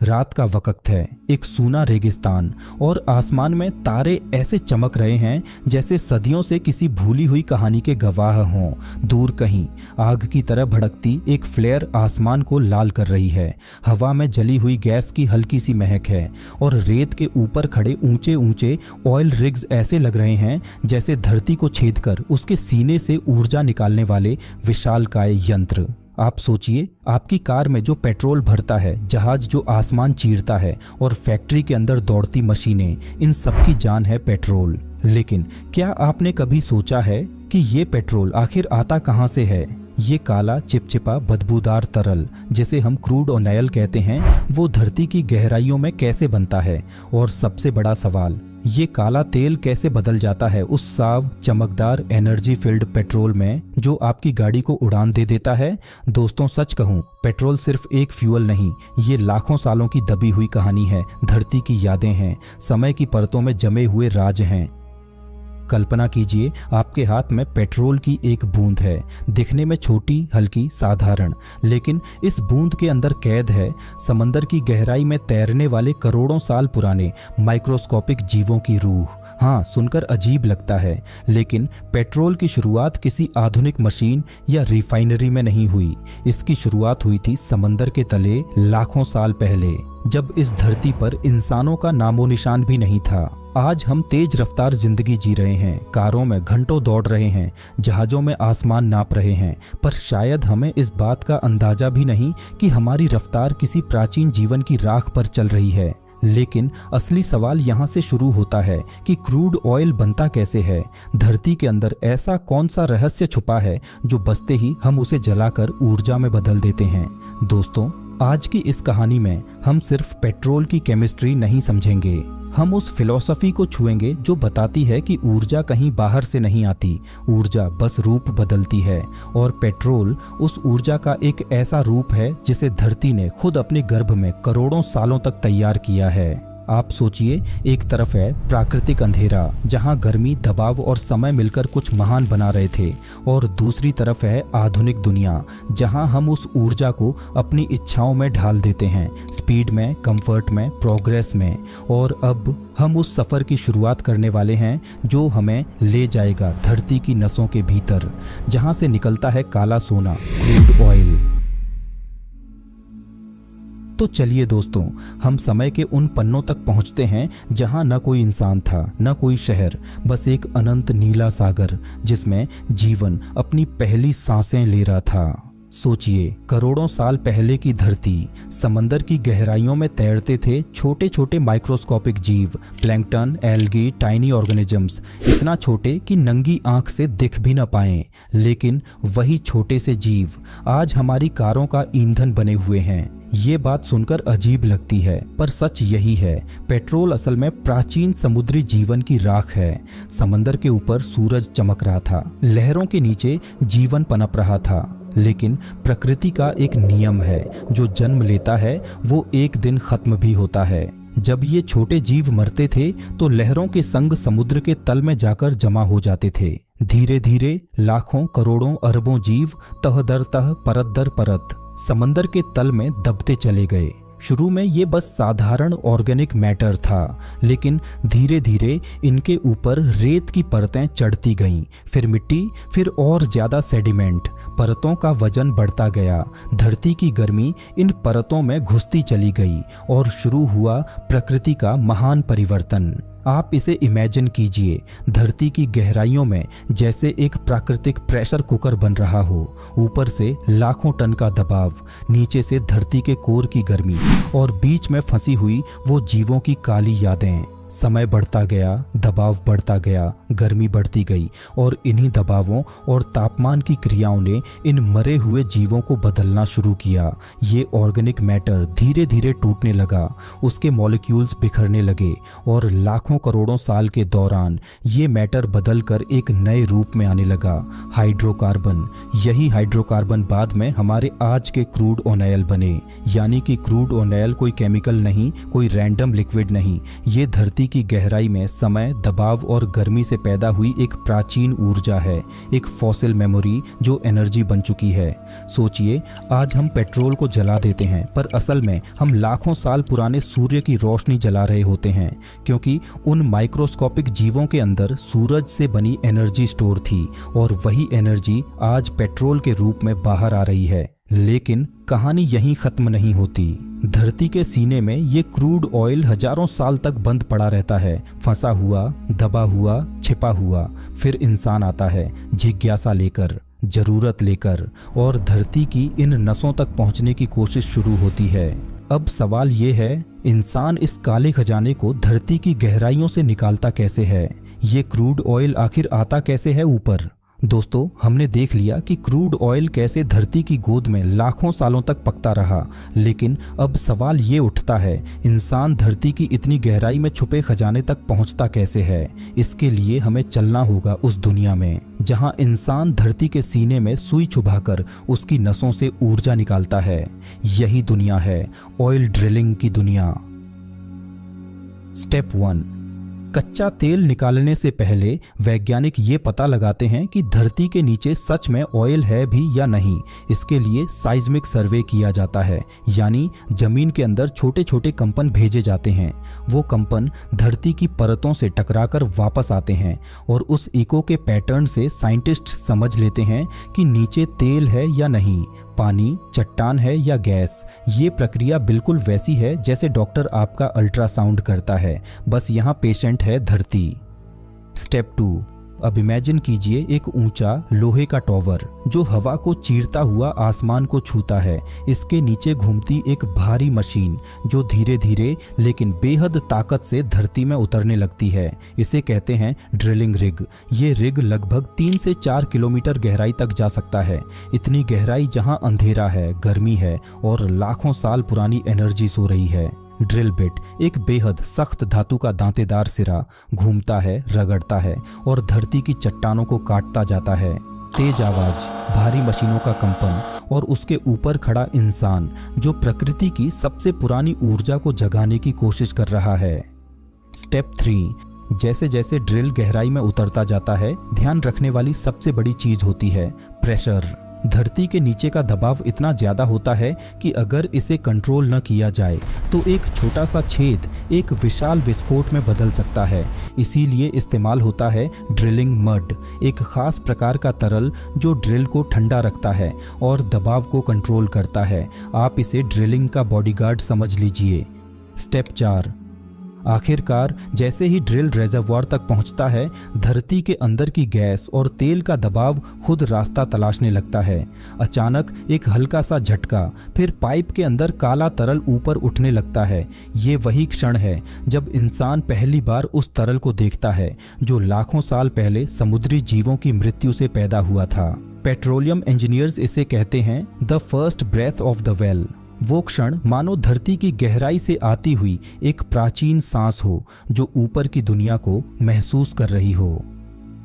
रात का वक्त है, एक सूना रेगिस्तान, और आसमान में तारे ऐसे चमक रहे हैं जैसे सदियों से किसी भूली हुई कहानी के गवाह हों। दूर कहीं आग की तरह भड़कती एक फ्लेयर आसमान को लाल कर रही है। हवा में जली हुई गैस की हल्की सी महक है और रेत के ऊपर खड़े ऊंचे ऊंचे ऑयल रिग्स ऐसे लग रहे हैं जैसे धरती को छेदकर उसके सीने से ऊर्जा निकालने वाले विशालकाय यंत्र। आप सोचिए, आपकी कार में जो पेट्रोल भरता है, जहाज जो आसमान चीरता है और फैक्ट्री के अंदर दौड़ती मशीनें, इन सब की जान है पेट्रोल। लेकिन क्या आपने कभी सोचा है कि ये पेट्रोल आखिर आता कहाँ से है? ये काला चिपचिपा बदबूदार तरल जिसे हम क्रूड ऑयल कहते हैं, वो धरती की गहराइयों में कैसे बनता है? और सबसे बड़ा सवाल, ये काला तेल कैसे बदल जाता है उस साफ चमकदार एनर्जी फील्ड पेट्रोल में जो आपकी गाड़ी को उड़ान दे देता है? दोस्तों, सच कहूं, पेट्रोल सिर्फ एक फ्यूल नहीं, ये लाखों सालों की दबी हुई कहानी है, धरती की यादें हैं, समय की परतों में जमे हुए राज हैं। कल्पना कीजिए, आपके हाथ में पेट्रोल की एक बूंद है, दिखने में छोटी, हल्की, साधारण, लेकिन इस बूंद के अंदर कैद है समंदर की गहराई में तैरने वाले करोड़ों साल पुराने माइक्रोस्कोपिक जीवों की रूह। हाँ, सुनकर अजीब लगता है, लेकिन पेट्रोल की शुरुआत किसी आधुनिक मशीन या रिफाइनरी में नहीं हुई। इसकी शुरुआत हुई थी समंदर के तले लाखों साल पहले, जब इस धरती पर इंसानों का नामो निशान भी नहीं था। आज हम तेज रफ्तार जिंदगी जी रहे हैं, कारों में घंटों दौड़ रहे हैं, जहाजों में आसमान नाप रहे हैं, पर शायद हमें इस बात का अंदाजा भी नहीं कि हमारी रफ्तार किसी प्राचीन जीवन की राख पर चल रही है। लेकिन असली सवाल यहाँ से शुरू होता है कि क्रूड ऑयल बनता कैसे है? धरती के अंदर ऐसा कौन सा रहस्य छुपा है जो बसते ही हम उसे जलाकर ऊर्जा में बदल देते हैं? दोस्तों, आज की इस कहानी में हम सिर्फ पेट्रोल की केमिस्ट्री नहीं समझेंगे, हम उस फिलॉसफी को छुएंगे जो बताती है कि ऊर्जा कहीं बाहर से नहीं आती, ऊर्जा बस रूप बदलती है, और पेट्रोल उस ऊर्जा का एक ऐसा रूप है जिसे धरती ने खुद अपने गर्भ में करोड़ों सालों तक तैयार किया है। आप सोचिए, एक तरफ है प्राकृतिक अंधेरा जहां गर्मी, दबाव और समय मिलकर कुछ महान बना रहे थे, और दूसरी तरफ है आधुनिक दुनिया जहां हम उस ऊर्जा को अपनी इच्छाओं में ढाल देते हैं, स्पीड में, कंफर्ट में, प्रोग्रेस में। और अब हम उस सफ़र की शुरुआत करने वाले हैं जो हमें ले जाएगा धरती की नसों के भीतर, जहां से निकलता है काला सोना, क्रूड ऑयल। तो चलिए दोस्तों, हम समय के उन पन्नों तक पहुंचते हैं जहां न कोई इंसान था, न कोई शहर, बस एक अनंत नीला सागर जिसमें जीवन अपनी पहली सांसें ले रहा था। सोचिए, करोड़ों साल पहले की धरती, समंदर की गहराइयों में तैरते थे छोटे छोटे माइक्रोस्कोपिक जीव, प्लैंकटन, एल्गी, टाइनी ऑर्गेनिजम्स, इतना छोटे कि नंगी आंख से दिख भी न पाएं। लेकिन वही छोटे से जीव आज हमारी कारों का ईंधन बने हुए हैं। ये बात सुनकर अजीब लगती है, पर सच यही है। पेट्रोल असल में प्राचीन समुद्री जीवन की राख है। समंदर के ऊपर सूरज चमक रहा था, लहरों के नीचे जीवन पनप रहा था, लेकिन प्रकृति का एक नियम है, जो जन्म लेता है वो एक दिन खत्म भी होता है। जब ये छोटे जीव मरते थे तो लहरों के संग समुद्र के तल में जाकर जमा हो जाते थे। धीरे धीरे लाखों, करोड़ों, अरबों जीव तह दर तह, परत दर परत समंदर के तल में दबते चले गए। शुरू में ये बस साधारण ऑर्गेनिक मैटर था, लेकिन धीरे धीरे इनके ऊपर रेत की परतें चढ़ती गईं, फिर मिट्टी, फिर और ज्यादा सेडिमेंट। परतों का वजन बढ़ता गया, धरती की गर्मी इन परतों में घुसती चली गई और शुरू हुआ प्रकृति का महान परिवर्तन। आप इसे इमेजिन कीजिए, धरती की गहराइयों में जैसे एक प्राकृतिक प्रेशर कुकर बन रहा हो। ऊपर से लाखों टन का दबाव, नीचे से धरती के कोर की गर्मी, और बीच में फंसी हुई वो जीवों की काली यादें। समय बढ़ता गया, दबाव बढ़ता गया, गर्मी बढ़ती गई, और इन्हीं दबावों और तापमान की क्रियाओं ने इन मरे हुए जीवों को बदलना शुरू किया। ये ऑर्गेनिक मैटर धीरे धीरे टूटने लगा, उसके मॉलिक्यूल्स बिखरने लगे, और लाखों करोड़ों साल के दौरान ये मैटर बदलकर एक नए रूप में आने लगा, हाइड्रोकार्बन। यही हाइड्रोकार्बन बाद में हमारे आज के क्रूड ऑयल बने। यानी कि क्रूड ऑयल कोई केमिकल नहीं, कोई रैंडम लिक्विड नहीं, ये धरती की गहराई में समय, दबाव और गर्मी से पैदा हुई एक प्राचीन ऊर्जा है, एक फॉसिल मेमोरी जो एनर्जी बन चुकी है। सोचिए, आज हम पेट्रोल को जला देते हैं, पर असल में हम लाखों साल पुराने सूर्य की रोशनी जला रहे होते हैं, क्योंकि उन माइक्रोस्कोपिक जीवों के अंदर सूरज से बनी एनर्जी स्टोर थी और वही एनर्जी आज पेट्रोल के रूप में बाहर आ रही है। लेकिन कहानी यहीं खत्म नहीं होती। धरती के सीने में ये क्रूड ऑयल हजारों साल तक बंद पड़ा रहता है, फंसा हुआ, दबा हुआ, छिपा हुआ। फिर इंसान आता है, जिज्ञासा लेकर, जरूरत लेकर, और धरती की इन नसों तक पहुंचने की कोशिश शुरू होती है। अब सवाल ये है, इंसान इस काले खजाने को धरती की गहराइयों से निकालता कैसे है? ये क्रूड ऑयल आखिर आता कैसे है ऊपर? दोस्तों, हमने देख लिया कि क्रूड ऑयल कैसे धरती की गोद में लाखों सालों तक पकता रहा, लेकिन अब सवाल ये उठता है, इंसान धरती की इतनी गहराई में छुपे खजाने तक पहुंचता कैसे है? इसके लिए हमें चलना होगा उस दुनिया में जहां इंसान धरती के सीने में सुई चुभाकर उसकी नसों से ऊर्जा निकालता है। यही दुनिया है ऑयल ड्रिलिंग की दुनिया। स्टेप 1, कच्चा तेल निकालने से पहले वैज्ञानिक ये पता लगाते हैं कि धरती के नीचे सच में ऑयल है भी या नहीं। इसके लिए साइज्मिक सर्वे किया जाता है, यानी जमीन के अंदर छोटे छोटे कंपन भेजे जाते हैं। वो कंपन धरती की परतों से टकराकर वापस आते हैं और उस इको के पैटर्न से साइंटिस्ट समझ लेते हैं कि नीचे तेल है या नहीं, पानी, चट्टान है या गैस। ये प्रक्रिया बिल्कुल वैसी है जैसे डॉक्टर आपका अल्ट्रासाउंड करता है, बस यहाँ पेशेंट है धरती। स्टेप 2, अब इमेजिन कीजिए एक ऊंचा लोहे का टॉवर जो हवा को चीरता हुआ आसमान को छूता है। इसके नीचे घूमती एक भारी मशीन जो धीरे धीरे लेकिन बेहद ताकत से धरती में उतरने लगती है। इसे कहते हैं ड्रिलिंग रिग। ये रिग लगभग 3 से 4 किलोमीटर गहराई तक जा सकता है। इतनी गहराई जहां अंधेरा है, गर्मी है और लाखों साल पुरानी एनर्जी सो रही है। ड्रिल बिट, एक बेहद सख्त धातु का दांतेदार सिरा, घूमता है, रगड़ता है और धरती की चट्टानों को काटता जाता है। तेज आवाज, भारी मशीनों का कंपन और उसके ऊपर खड़ा इंसान जो प्रकृति की सबसे पुरानी ऊर्जा को जगाने की कोशिश कर रहा है। स्टेप 3, जैसे जैसे ड्रिल गहराई में उतरता जाता है, ध्यान रखने वाली सबसे बड़ी चीज होती है प्रेशर। धरती के नीचे का दबाव इतना ज्यादा होता है कि अगर इसे कंट्रोल न किया जाए तो एक छोटा सा छेद एक विशाल विस्फोट में बदल सकता है। इसीलिए इस्तेमाल होता है ड्रिलिंग मड, एक खास प्रकार का तरल जो ड्रिल को ठंडा रखता है और दबाव को कंट्रोल करता है। आप इसे ड्रिलिंग का बॉडीगार्ड समझ लीजिए। स्टेप 4, आखिरकार जैसे ही ड्रिल रेजर्वॉयर तक पहुंचता है, धरती के अंदर की गैस और तेल का दबाव खुद रास्ता तलाशने लगता है। अचानक एक हल्का सा झटका, फिर पाइप के अंदर काला तरल ऊपर उठने लगता है। ये वही क्षण है जब इंसान पहली बार उस तरल को देखता है जो लाखों साल पहले समुद्री जीवों की मृत्यु से पैदा हुआ था। पेट्रोलियम इंजीनियर्स इसे कहते हैं the first breath of the well. वो क्षण मानो धरती की गहराई से आती हुई एक प्राचीन सांस हो जो ऊपर की दुनिया को महसूस कर रही हो।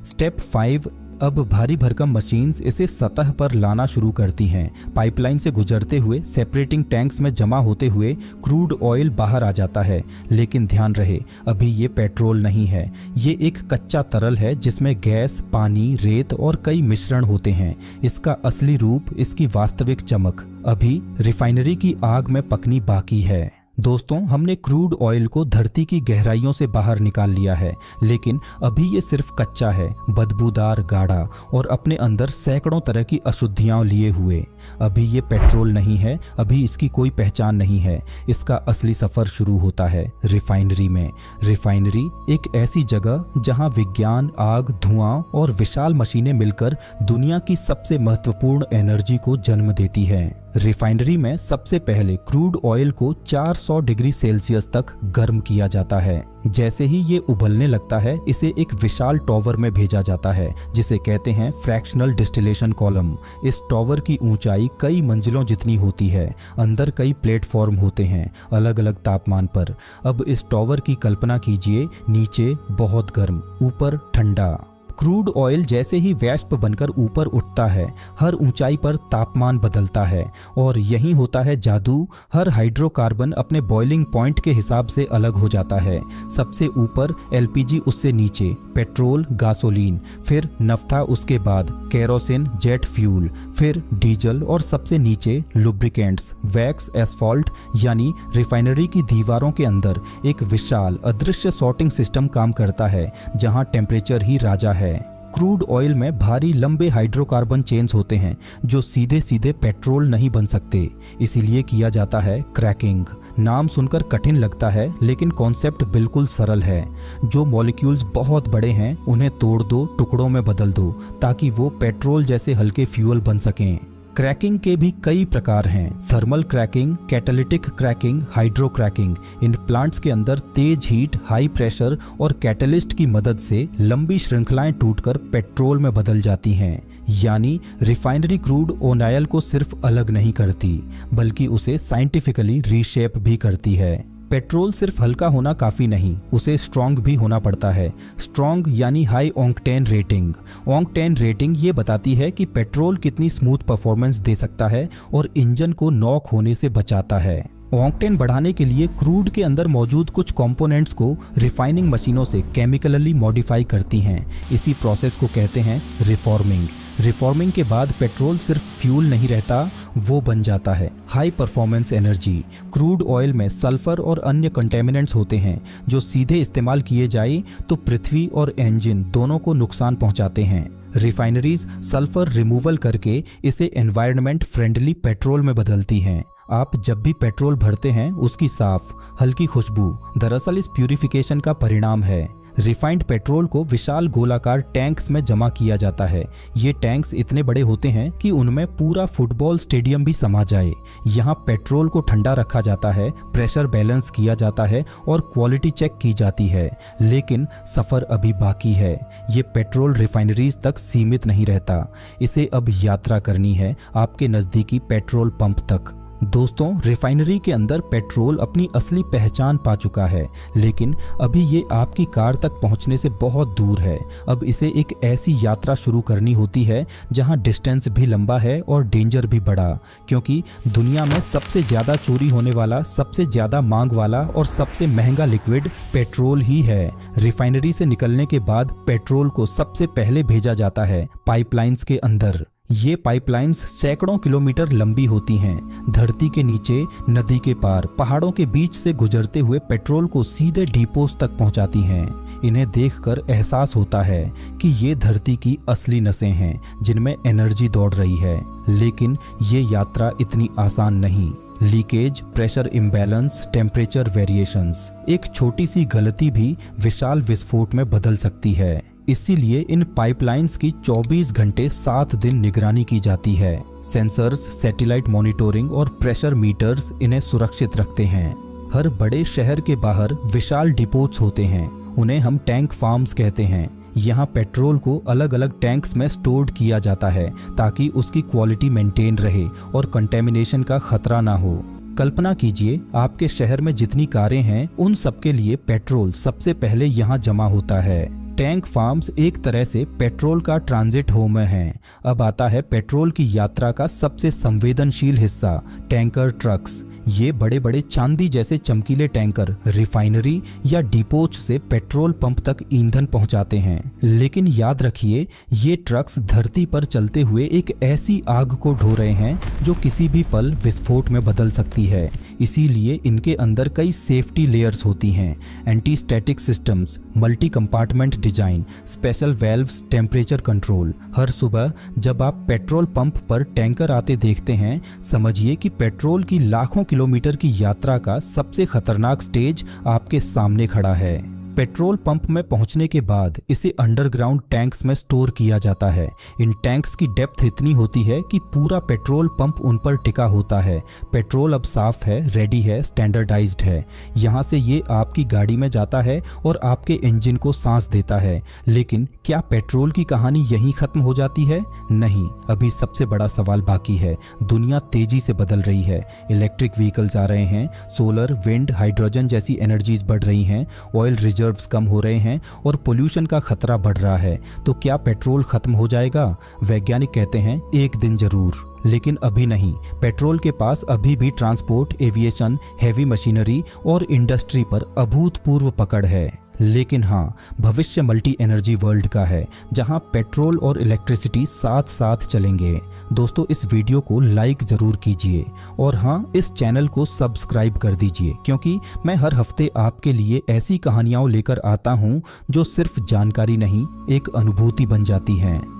स्टेप 5, अब भारी भरकम मशीन्स इसे सतह पर लाना शुरू करती हैं। पाइपलाइन से गुजरते हुए सेपरेटिंग टैंक्स में जमा होते हुए क्रूड ऑयल बाहर आ जाता है। लेकिन ध्यान रहे, अभी ये पेट्रोल नहीं है, ये एक कच्चा तरल है जिसमें गैस, पानी, रेत और कई मिश्रण होते हैं। इसका असली रूप, इसकी वास्तविक चमक अभी रिफाइनरी की आग में पकनी बाकी है। दोस्तों, हमने क्रूड ऑयल को धरती की गहराइयों से बाहर निकाल लिया है, लेकिन अभी ये सिर्फ कच्चा है, बदबूदार, गाढ़ा और अपने अंदर सैकड़ों तरह की अशुद्धियां लिए हुए। अभी ये पेट्रोल नहीं है, अभी इसकी कोई पहचान नहीं है। इसका असली सफर शुरू होता है रिफाइनरी में। रिफाइनरी एक ऐसी जगह जहां विज्ञान, आग, धुआं और विशाल मशीनें मिलकर दुनिया की सबसे महत्वपूर्ण एनर्जी को जन्म देती है। रिफाइनरी में सबसे पहले क्रूड ऑयल को 400 डिग्री सेल्सियस तक गर्म किया जाता है। जैसे ही ये उबलने लगता है, इसे एक विशाल टॉवर में भेजा जाता है जिसे कहते हैं फ्रैक्शनल डिस्टिलेशन कॉलम। इस टॉवर की ऊंचाई कई मंजिलों जितनी होती है। अंदर कई प्लेटफॉर्म होते हैं अलग अलग तापमान पर। अब इस टॉवर की कल्पना कीजिए, नीचे बहुत गर्म, ऊपर ठंडा। क्रूड ऑयल जैसे ही वैस्प बनकर ऊपर उठता है, हर ऊंचाई पर तापमान बदलता है और यही होता है जादू। हर हाइड्रोकार्बन अपने बॉइलिंग पॉइंट के हिसाब से अलग हो जाता है। सबसे ऊपर एलपीजी, उससे नीचे पेट्रोल, गासोलीन, फिर नफ्था, उसके बाद केरोसिन, जेट फ्यूल, फिर डीजल और सबसे नीचे लुब्रिकेंट्स, वैक्स, एस्फॉल्ट। यानी रिफाइनरी की दीवारों के अंदर एक विशाल अदृश्य सॉर्टिंग सिस्टम काम करता है जहां टेम्परेचर ही राजा है। क्रूड ऑयल में भारी लंबे हाइड्रोकार्बन चेन्स होते हैं जो सीधे सीधे पेट्रोल नहीं बन सकते, इसीलिए किया जाता है क्रैकिंग। नाम सुनकर कठिन लगता है लेकिन कॉन्सेप्ट बिल्कुल सरल है। जो मॉलिक्यूल्स बहुत बड़े हैं उन्हें तोड़ दो, टुकड़ों में बदल दो ताकि वो पेट्रोल जैसे हल्के फ्यूल बन सकें। क्रैकिंग के भी कई प्रकार हैं। Thermal cracking, catalytic cracking, hydro cracking. In plants के अंदर तेज हीट, हाई प्रेशर और कैटलिस्ट की मदद से लंबी श्रृंखलाएं टूटकर पेट्रोल में बदल जाती हैं। यानी रिफाइनरी क्रूड ऑयल को सिर्फ अलग नहीं करती बल्कि उसे साइंटिफिकली रीशेप भी करती है। पेट्रोल सिर्फ हल्का होना काफी नहीं, उसे स्ट्रॉन्ग भी होना पड़ता है। स्ट्रॉन्ग यानी high octane rating. Octane rating ये बताती है कि पेट्रोल कितनी स्मूथ परफॉर्मेंस दे सकता है और इंजन को नॉक होने से बचाता है। ऑक्टेन बढ़ाने के लिए क्रूड के अंदर मौजूद कुछ कंपोनेंट्स को रिफाइनिंग मशीनों से केमिकली मॉडिफाई करती हैं। इसी प्रोसेस को कहते हैं रिफॉर्मिंग। रिफॉर्मिंग के बाद पेट्रोल सिर्फ फ्यूल नहीं रहता, वो बन जाता है high performance energy. Crude oil में सल्फर और अन्य कंटेमिनेंट्स होते हैं जो सीधे इस्तेमाल किए जाए तो पृथ्वी और इंजन दोनों को नुकसान पहुंचाते हैं। रिफाइनरीज सल्फर रिमूवल करके इसे एनवायरनमेंट फ्रेंडली पेट्रोल में बदलती हैं। आप जब भी पेट्रोल भरते हैं उसकी साफ हल्की खुशबू दरअसल इस प्यूरिफिकेशन का परिणाम है। रिफाइंड पेट्रोल को विशाल गोलाकार टैंक्स में जमा किया जाता है। ये टैंक्स इतने बड़े होते हैं कि उनमें पूरा फुटबॉल स्टेडियम भी समा जाए। यहाँ पेट्रोल को ठंडा रखा जाता है, प्रेशर बैलेंस किया जाता है और क्वालिटी चेक की जाती है। लेकिन सफ़र अभी बाकी है। ये पेट्रोल रिफाइनरीज तक सीमित नहीं रहता, इसे अब यात्रा करनी है आपके नज़दीकी पेट्रोल पंप तक। दोस्तों, रिफाइनरी के अंदर पेट्रोल अपनी असली पहचान पा चुका है, लेकिन अभी ये आपकी कार तक पहुंचने से बहुत दूर है। अब इसे एक ऐसी यात्रा शुरू करनी होती है जहां डिस्टेंस भी लंबा है और डेंजर भी बड़ा, क्योंकि दुनिया में सबसे ज़्यादा चोरी होने वाला, सबसे ज़्यादा मांग वाला और सबसे महंगा लिक्विड पेट्रोल ही है। रिफाइनरी से निकलने के बाद पेट्रोल को सबसे पहले भेजा जाता है पाइपलाइंस के अंदर। ये पाइपलाइंस सैकड़ों किलोमीटर लंबी होती हैं। धरती के नीचे, नदी के पार, पहाड़ों के बीच से गुजरते हुए पेट्रोल को सीधे डिपोज तक पहुंचाती हैं। इन्हें देखकर एहसास होता है कि ये धरती की असली नसें हैं जिनमें एनर्जी दौड़ रही है। लेकिन ये यात्रा इतनी आसान नहीं। Leakage, pressure imbalance, temperature variations, एक छोटी सी गलती भी विशाल विस्फोट में बदल सकती है। इसीलिए इन पाइपलाइंस की 24 घंटे 7 दिन निगरानी की जाती है। सेंसर्स, सैटेलाइट मॉनिटरिंग और प्रेशर मीटर्स इन्हें सुरक्षित रखते हैं। हर बड़े शहर के बाहर विशाल डिपोट्स होते हैं, उन्हें हम टैंक फार्म्स कहते हैं। यहाँ पेट्रोल को अलग अलग टैंक्स में स्टोर्ड किया जाता है ताकि उसकी क्वालिटी मेंटेन रहे और कंटेमिनेशन का खतरा ना हो। कल्पना कीजिए, आपके शहर में जितनी कारें हैं उन सबके लिए पेट्रोल सबसे पहले यहाँ जमा होता है। टैंक फार्म्स एक तरह से पेट्रोल का ट्रांजिट होम है। अब आता है पेट्रोल की यात्रा का सबसे संवेदनशील हिस्सा, टैंकर ट्रक्स। ये बड़े बड़े चांदी जैसे चमकीले टैंकर रिफाइनरी या डिपोच से पेट्रोल पंप तक ईंधन पहुंचाते हैं। लेकिन याद रखिए, ये ट्रक्स धरती पर चलते हुए एक ऐसी आग को ढो रहे हैं जो किसी भी पल विस्फोट में बदल सकती है। इसीलिए इनके अंदर कई सेफ्टी लेयर्स होती हैं, anti static systems, multi compartment design, special valves, temperature control. हर सुबह जब आप पेट्रोल पंप पर टैंकर आते देखते हैं, समझिए कि पेट्रोल की लाखों किलोमीटर की यात्रा का सबसे खतरनाक स्टेज आपके सामने खड़ा है। पेट्रोल पंप में पहुंचने के बाद इसे अंडरग्राउंड टैंक्स में स्टोर किया जाता है। इन टैंक्स की डेप्थ इतनी होती है कि पूरा पेट्रोल पंप उन पर टिका होता है। पेट्रोल अब साफ है, रेडी है, स्टैंडर्डाइज्ड है। यहाँ से ये आपकी गाड़ी में जाता है और आपके इंजन को सांस देता है। लेकिन क्या पेट्रोल की कहानी यहीं खत्म हो जाती है? नहीं, अभी सबसे बड़ा सवाल बाकी है। दुनिया तेजी से बदल रही है। इलेक्ट्रिक व्हीकल्स आ रहे हैं, सोलर, विंड, हाइड्रोजन जैसी एनर्जीज बढ़ रही हैं, ऑयल रिजर्व रिजर्व्स कम हो रहे हैं और पोल्यूशन का खतरा बढ़ रहा है, तो क्या पेट्रोल खत्म हो जाएगा? वैज्ञानिक कहते हैं एक दिन जरूर, लेकिन अभी नहीं। पेट्रोल के पास अभी भी ट्रांसपोर्ट, एविएशन, हैवी मशीनरी और इंडस्ट्री पर अभूतपूर्व पकड़ है। लेकिन हाँ, भविष्य मल्टी एनर्जी वर्ल्ड का है, जहां पेट्रोल और इलेक्ट्रिसिटी साथ साथ चलेंगे। दोस्तों, इस वीडियो को लाइक जरूर कीजिए और हाँ, इस चैनल को सब्सक्राइब कर दीजिए, क्योंकि मैं हर हफ्ते आपके लिए ऐसी कहानियां लेकर आता हूं जो सिर्फ जानकारी नहीं, एक अनुभूति बन जाती हैं।